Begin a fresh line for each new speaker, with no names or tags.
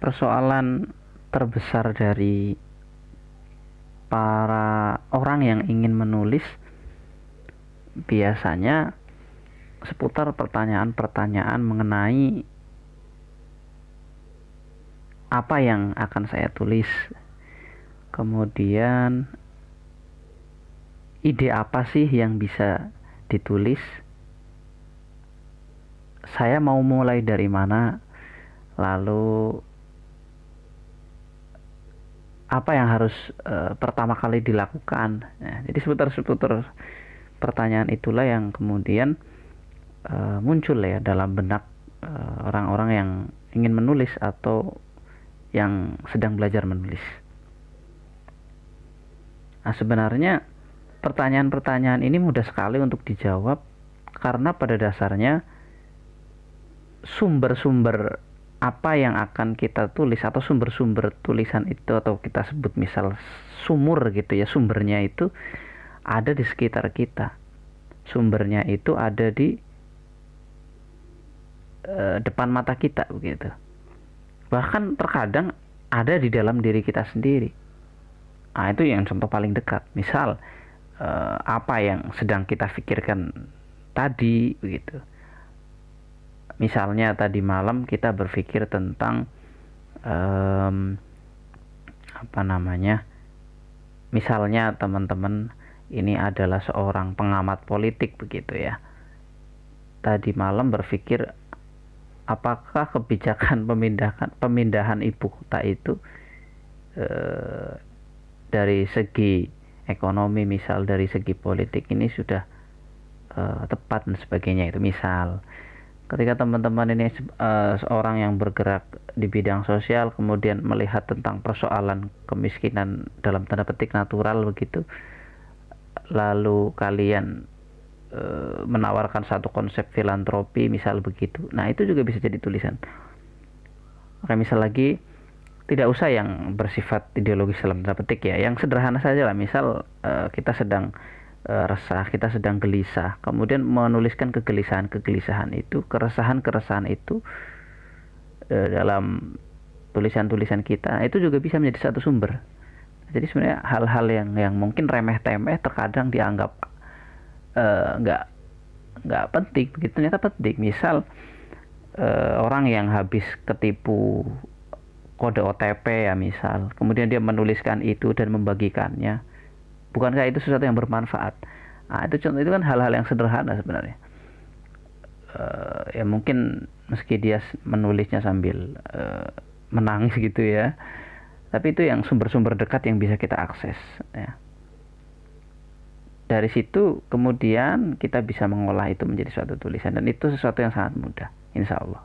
persoalan terbesar dari para orang yang ingin menulis biasanya seputar pertanyaan-pertanyaan mengenai apa yang akan saya tulis, kemudian ide apa sih yang bisa ditulis, saya mau mulai dari mana, lalu apa yang harus pertama kali dilakukan. Nah, jadi seputar pertanyaan itulah yang kemudian muncul ya dalam benak orang-orang yang ingin menulis atau yang sedang belajar menulis. Nah, sebenarnya pertanyaan-pertanyaan ini mudah sekali untuk dijawab karena pada dasarnya sumber-sumber apa yang akan kita tulis atau sumber-sumber tulisan itu, atau kita sebut misal sumur gitu ya, sumbernya itu ada di sekitar kita, sumbernya itu ada di depan mata kita begitu, bahkan terkadang ada di dalam diri kita sendiri. Nah, itu yang contoh paling dekat, misal apa yang sedang kita pikirkan tadi begitu. Misalnya tadi malam kita berpikir tentang misalnya teman-teman ini adalah seorang pengamat politik begitu ya. Tadi malam berpikir apakah kebijakan pemindahan ibu kota itu dari segi ekonomi, misal dari segi politik ini sudah tepat dan sebagainya. Itu misal ketika teman-teman ini seorang yang bergerak di bidang sosial kemudian melihat tentang persoalan kemiskinan dalam tanda petik natural begitu, lalu kalian menawarkan satu konsep filantropi misal begitu. Nah, itu juga bisa jadi tulisan. Oke, misal lagi tidak usah yang bersifat ideologis dalam tanda petik ya, yang sederhana saja lah. Misal kita sedang resah, kita sedang gelisah, kemudian menuliskan kegelisahan itu, keresahan itu dalam tulisan-tulisan kita, itu juga bisa menjadi satu sumber. Jadi sebenarnya hal-hal yang mungkin remeh-temeh terkadang dianggap nggak penting begitu, ternyata penting. Misal orang yang habis ketipu kode OTP ya misal, kemudian dia menuliskan itu dan membagikannya, bukankah itu sesuatu yang bermanfaat? Nah, itu contoh, itu kan hal-hal yang sederhana sebenarnya. Ya mungkin meski dia menulisnya sambil menangis gitu ya, tapi itu yang sumber-sumber dekat yang bisa kita akses ya. Dari situ kemudian kita bisa mengolah itu menjadi suatu tulisan, dan itu sesuatu yang sangat mudah insya Allah.